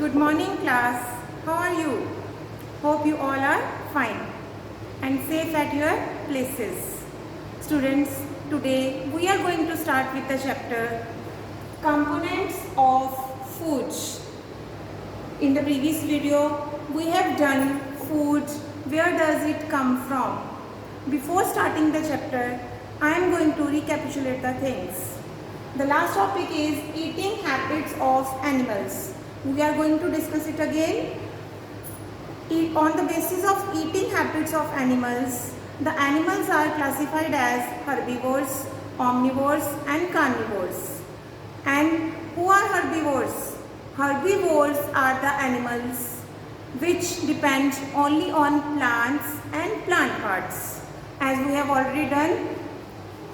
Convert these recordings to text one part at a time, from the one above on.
Good morning class. How are you? Hope you all are fine and safe at your places. Students, today we are going to start with the chapter Components of Food. In the previous video, we have done food. Where does it come from? Before starting the chapter, I am going to recapitulate the things. The last topic is eating habits of animals. We are going to discuss it again. On the basis of eating habits of animals, the animals are classified as herbivores, omnivores and carnivores. And who are herbivores? Herbivores are the animals which depend only on plants and plant parts. As we have already done,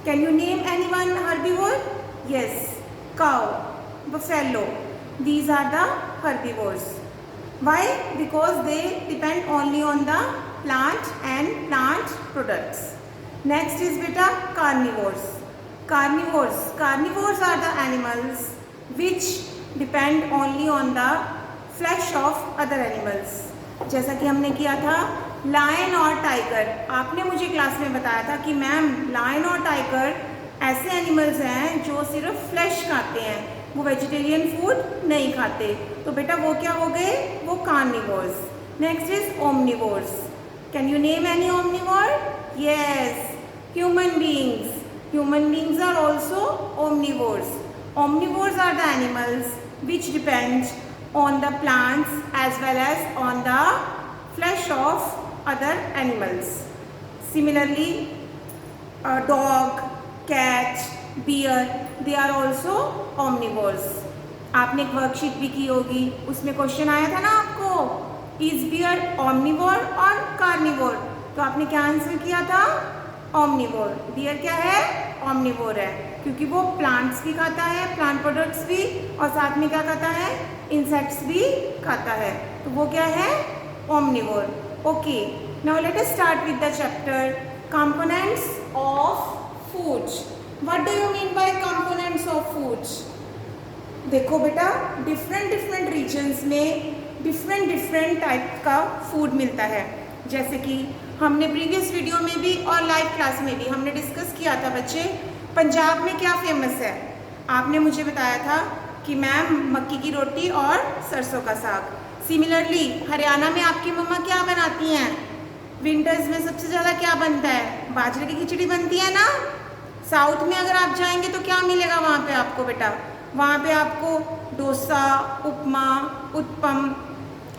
can you name anyone herbivore? Yes, cow, buffalo. These are the herbivores. Why? Because they depend only on the plant and plant products. Next is beta carnivores. Carnivores are the animals which depend only on the flesh of other animals. जैसा कि हमने किया था lion और tiger. आपने मुझे class में बताया था कि मैम लायन और टाइगर ऐसे एनिमल्स हैं जो सिर्फ फ्लैश खाते हैं, वो वेजिटेरियन फूड नहीं खाते. तो बेटा वो क्या हो गए? वो carnivores. Next is omnivores. Can you name any omnivore? Yes, human beings. Human beings are also omnivores. Omnivores are the animals which depend on the plants as well as on the flesh of other animals. Similarly, a dog, cat, bear, they are also omnivores. आपने एक worksheet भी की होगी, उसमें question आया था ना आपको, इज बियर omnivore और carnivore? तो आपने क्या आंसर किया था? omnivore. बियर क्या है? omnivore है, क्योंकि वो प्लांट्स भी खाता है, प्लांट प्रोडक्ट्स भी, और साथ में क्या खाता है? इंसेक्ट्स भी खाता है. तो वो क्या है? omnivore. Okay, now let us start with the chapter components of food. What do you mean by components of food? देखो बेटा, डिफरेंट रीजन्स में डिफरेंट टाइप का फूड मिलता है. जैसे कि हमने प्रीवियस वीडियो में भी और लाइव क्लास में भी हमने डिस्कस किया था बच्चे, पंजाब में क्या फेमस है. आपने मुझे बताया था कि मैम मक्की की रोटी और सरसों का साग. सिमिलरली हरियाणा में आपकी मम्मा क्या बनाती हैं? विंटर्स में सबसे ज़्यादा क्या बनता है? बाजरे की खिचड़ी बनती है ना. साउथ में अगर आप जाएंगे तो क्या मिलेगा वहाँ पे आपको बेटा? वहाँ पे आपको डोसा, उपमा, उत्पम,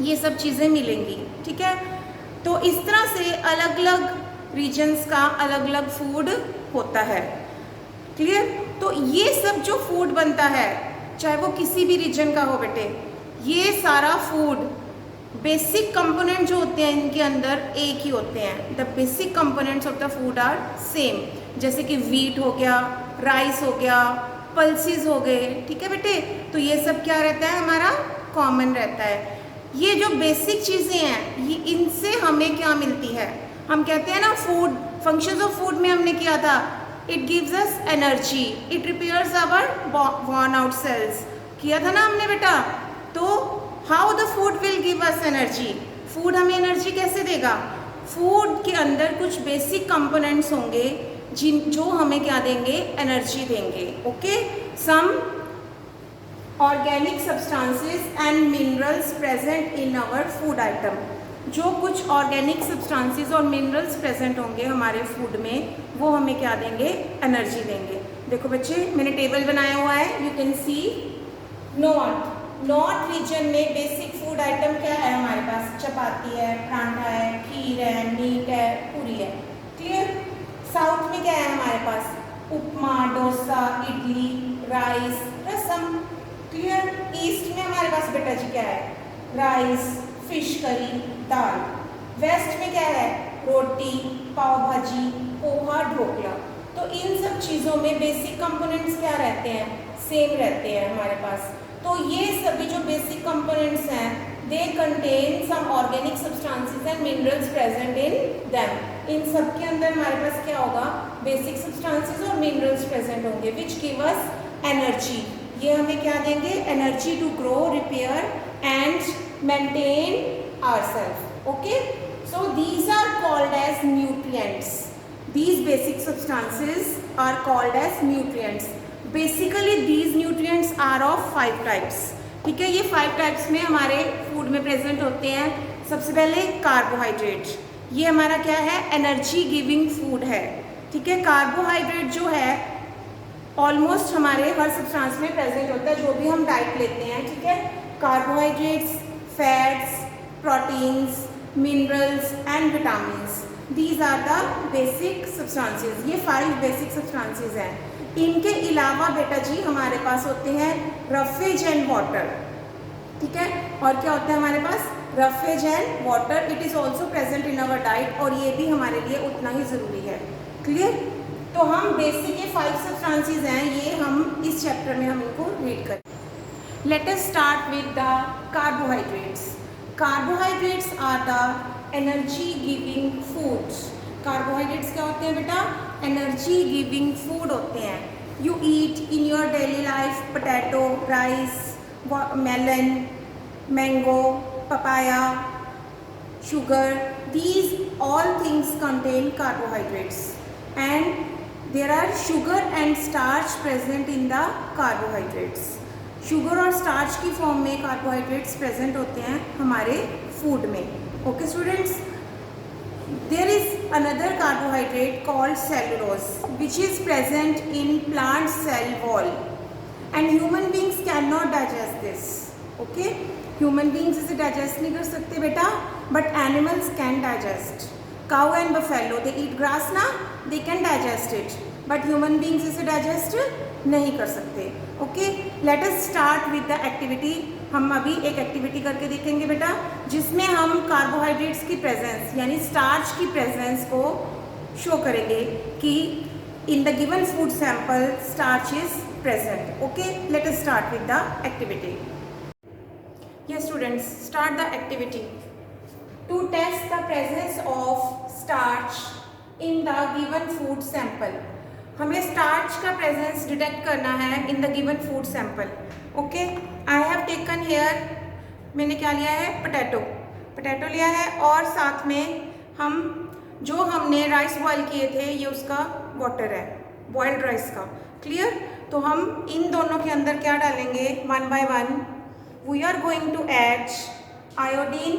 ये सब चीज़ें मिलेंगी. ठीक है, तो इस तरह से अलग अलग रीजन्स का अलग अलग फूड होता है. क्लियर? तो ये सब जो फूड बनता है, चाहे वो किसी भी रीजन का हो बेटे, ये सारा फूड बेसिक कंपोनेंट जो होते हैं इनके अंदर एक ही होते हैं. The basic components of the food are same. जैसे कि वीट हो गया, राइस हो गया, पल्सेस हो गए. ठीक है बेटे, तो ये सब क्या रहता है? हमारा कॉमन रहता है. ये जो बेसिक चीज़ें हैं, ये इनसे हमें क्या मिलती है? हम कहते हैं ना फूड, फंक्शंस ऑफ फूड में हमने किया था, it gives us energy, it repairs our worn out cells. किया था ना हमने बेटा. तो how the food will give us energy? Food हमें एनर्जी कैसे देगा? फूड के अंदर कुछ बेसिक कंपोनेंट्स होंगे जो हमें क्या देंगे? एनर्जी देंगे. Okay, some organic substances and minerals present in our food item. जो कुछ ऑर्गेनिक सब्सटेंसेस और मिनरल्स प्रेजेंट होंगे हमारे फूड में, वो हमें क्या देंगे? एनर्जी देंगे. देखो बच्चे, मैंने टेबल बनाया हुआ है, you can see. North region में बेसिक फूड आइटम क्या है हमारे पास? चपाती है, परांठा है, खीर है, मीट है, पूरी है. क्लियर? साउथ में क्या है हमारे पास? उपमा, डोसा, इडली, राइस, रसम. क्लियर? ईस्ट में हमारे पास बेटा जी क्या है? राइस, फिश करी, दाल. वेस्ट में क्या है? रोटी, पाव भाजी, पोहा, ढोकला. तो इन सब चीज़ों में बेसिक कंपोनेंट्स क्या रहते हैं? सेम रहते हैं हमारे पास. तो ये सभी जो बेसिक कंपोनेंट्स हैं, they contain some organic substances and minerals present in them. इन सब के अंदर हमारे पास क्या होगा? बेसिक सब्सटेंसेस और मिनरल्स प्रेजेंट होंगे विच गिव अस एनर्जी. ये हमें क्या देंगे? Energy to grow, repair and maintain ourselves. Okay, so these are called as nutrients. These basic substances are called as nutrients. Basically these nutrients are of 5 types. ठीक है, ये 5 types में हमारे food में प्रेजेंट होते हैं. सबसे पहले कार्बोहाइड्रेट, ये हमारा क्या है, एनर्जी गिविंग फूड है. ठीक है, कार्बोहाइड्रेट जो है ऑलमोस्ट हमारे हर सब्सटेंस में प्रेजेंट होता है जो भी हम डाइट लेते हैं. ठीक है, carbohydrates, fats, proteins, minerals and vitamins, these are the basic substances. ये 5 बेसिक सब्सटेंसेस हैं. इनके अलावा बेटा जी हमारे पास होते हैं रफेज एंड वाटर. ठीक है, और क्या होता है हमारे पास, roughage and water. It is also present in our diet और ये भी हमारे लिए उतना ही ज़रूरी है. क्लियर? तो हम बेसिक ये 5 सब्सटेंसेस हैं, ये हम इस चैप्टर में हम इनको रीड करें. Let us start with the carbohydrates. Carbohydrates are the energy giving foods. Carbohydrates क्या होते हैं बेटा, एनर्जी गिविंग फूड होते हैं. You eat in your daily life potato, rice, melon, mango, papaya, sugar. These all things contain carbohydrates and there are sugar and starch present in the carbohydrates. Sugar और starch की form में carbohydrates present होते हैं हमारे food में. Okay students, there is another carbohydrate called cellulose which is present in plant cell wall and human beings cannot digest this. Okay, human beings इसे digest नहीं कर सकते बेटा, but animals can digest. Cow and buffalo they eat grass ना, they can digest it, but human beings इसे digest नहीं कर सकते. Okay, let us start with the activity. हम अभी एक एक्टिविटी करके देखेंगे बेटा जिसमें हम कार्बोहाइड्रेट्स की प्रेजेंस यानी स्टार्च की प्रेजेंस को शो करेंगे कि in the given food sample starch is present. Okay, let us start with the activity. Yes students, start the activity. To test the presence of starch in the given food sample. हमें starch का presence detect करना है in the given food sample. Okay, I have taken here, मैंने क्या लिया है, potato लिया है और साथ में हम जो हमने राइस बॉयल किए थे ये उसका वाटर है, बॉइल्ड राइस का. क्लियर? तो हम इन दोनों के अंदर क्या डालेंगे, one by one we are going to add iodine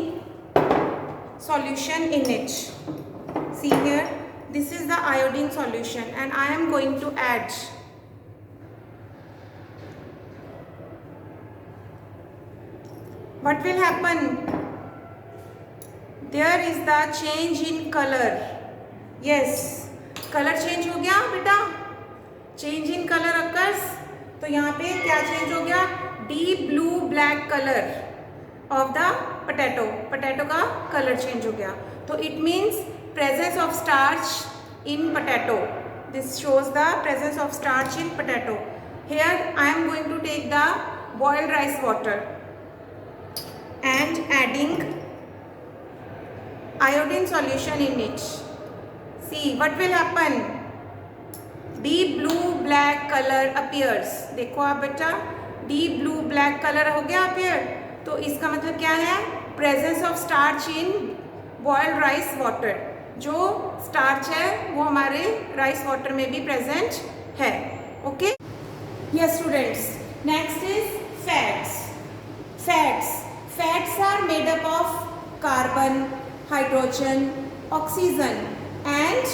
solution in it. See here, this is the iodine solution and I am going to add what will happen, there is the change in color. Yes, color change हो गया बेटा, change in color occurs. तो यहाँ पे क्या change हो गया, deep blue black color of the potato का कलर चेंज हो गया. तो it means presence of starch in potato. This shows the presence of starch in potato. Here I am going to take the boiled rice water and adding iodine solution in it. See what will happen, deep blue black color appears. देखो आप बेटा, deep blue black color हो गया appear. तो इसका मतलब क्या है, presence of starch in boiled rice water. जो स्टार्च है वो हमारे राइस वाटर में भी प्रेजेंट है. Okay, yes students, next is fats. Fats are made up of carbon, hydrogen, oxygen and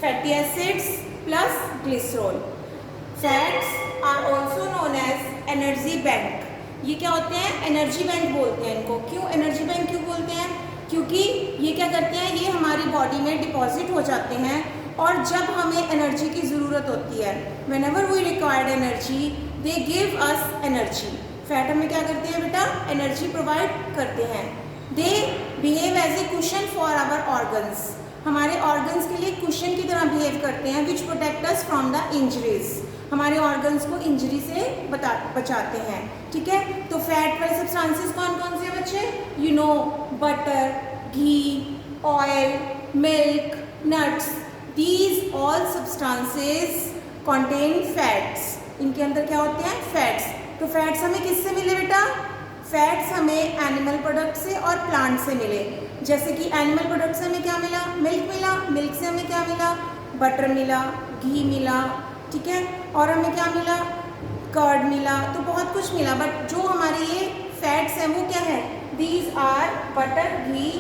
fatty acids plus glycerol. Fats are also known as energy bank. ये क्या होते हैं, एनर्जी बैंक बोलते हैं इनको. क्यों एनर्जी बैंक क्यों बोलते हैं, क्योंकि ये क्या करते हैं, ये हमारी बॉडी में डिपॉजिट हो जाते हैं और जब हमें एनर्जी की ज़रूरत होती है, whenever we required energy they give us energy. Fat हमें क्या करते हैं बेटा, एनर्जी प्रोवाइड करते हैं. They behave as a cushion for our organs. हमारे ऑर्गन्स के लिए कुशन की तरह बिहेव करते हैं which protect us from the injuries. हमारे ऑर्गन्स को इंजरी से बचाते हैं. ठीक है, तो फैट वाले सब्सटेंसेस कौन कौन से बच्चे, you know, butter, ghee, oil, milk, nuts, these all substances contain fats. इनके अंदर क्या होते हैं, फैट्स. तो फैट्स हमें किससे मिले बेटा, फैट्स हमें एनिमल प्रोडक्ट से और प्लांट से मिले। जैसे कि एनिमल प्रोडक्ट से हमें क्या मिला, मिल्क मिला, मिल्क से हमें क्या मिला, बटर मिला, घी मिला, ठीक है, और हमें क्या मिला, कर्ड मिला, तो बहुत कुछ मिला। बट जो हमारे ये फैट्स हैं वो क्या है, these are butter, ghee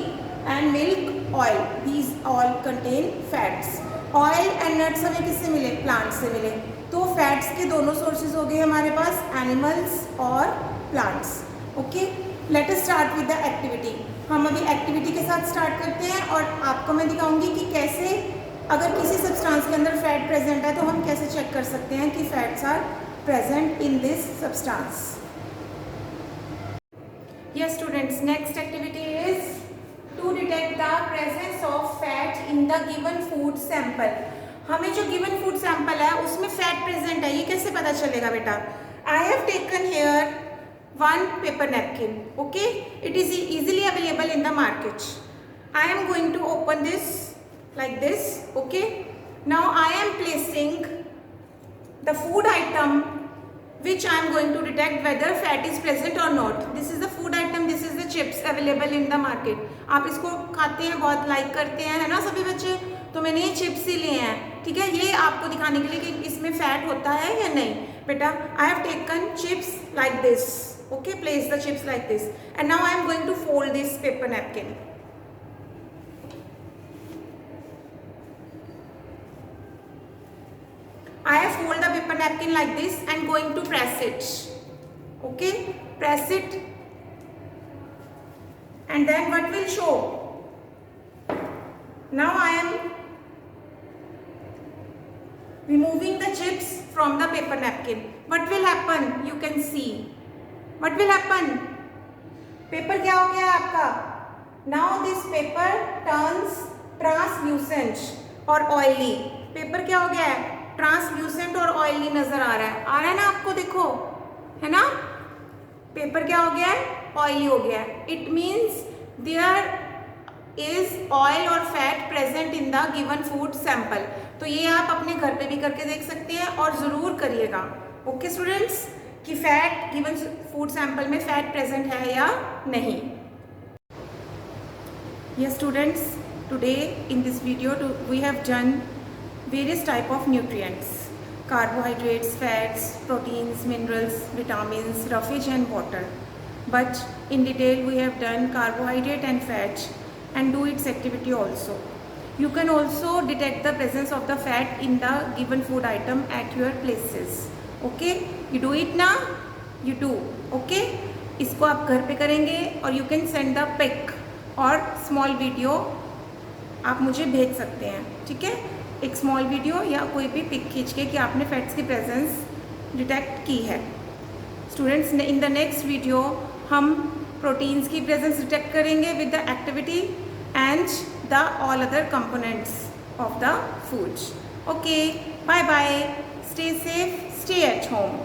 and milk, oil, these all contain fats. Oil and nuts हमें किससे मिले, प्लांट से मिले। तो फैट्स के दोनों सोर्सेज हो गए हमारे पास, एनिमल्स और plants. Okay, let us start with the activity. हम अभी एक्टिविटी के साथ स्टार्ट करते हैं और आपको मैं दिखाऊंगी कि कैसे अगर किसी सब्सटेंस के अंदर फैट प्रेजेंट है तो हम कैसे चेक कर सकते हैं कि fats are present in this substance. Yes students, next activity is to detect the presence of fat in the given food sample. हमें जो गिवन फूड सैंपल है उसमें फैट प्रेजेंट है, ये कैसे पता चलेगा बेटा। आई have taken here one paper napkin, okay, it is easily available in the market. I am going to open this like this, okay. Now I am placing the food item which I am going to detect whether fat is present or not. This is the food item, this is the chips available in the market. आप इसको खाते हैं, बहुत like करते हैं, है ना सभी बच्चे। तो मैंने ये चिप्स ही लिए हैं, ठीक है, ये आपको दिखाने के लिए कि इसमें फैट होता है या नहीं। बेटा, I have taken chips like this, okay, place the chips like this, and now I am going to fold this paper napkin. I have folded the paper napkin like this and going to press it, okay, press it, and then what will show, now I am removing the chips from the paper napkin. What will happen, you can see, what will happen, paper क्या हो गया आपका, now this paper turns translucent और oily। Paper क्या हो गया है, translucent और ऑयली नजर आ रहा है ना आपको, देखो, है ना, पेपर क्या हो गया है, ऑयली हो गया है। It means there is oil और fat present in the given food sample. तो ये आप अपने घर पे भी करके देख सकते हैं और ज़रूर करिएगा, ओके स्टूडेंट्स, कि फैट गिवन फूड सैंपल में फैट प्रेजेंट है या नहीं। Yes students, today in this video we have done various type of nutrients, carbohydrates, fats, proteins, minerals, vitamins, roughage and water, but in detail we have done carbohydrate and fat and do its activity also. You can also detect the presence of the fat in the given food item at your places, okay, you do it now, you do, okay, इसको आप घर पे करेंगे और you can send the pic और small video आप मुझे भेज सकते हैं, ठीक है, एक स्मॉल वीडियो या कोई भी पिक खींच के कि आपने फैट्स की प्रेजेंस डिटेक्ट की है। Students, in the next video हम प्रोटीन्स की प्रेजेंस डिटेक्ट करेंगे with the activity and the all other components of the food. Okay, bye bye, stay safe, stay at home.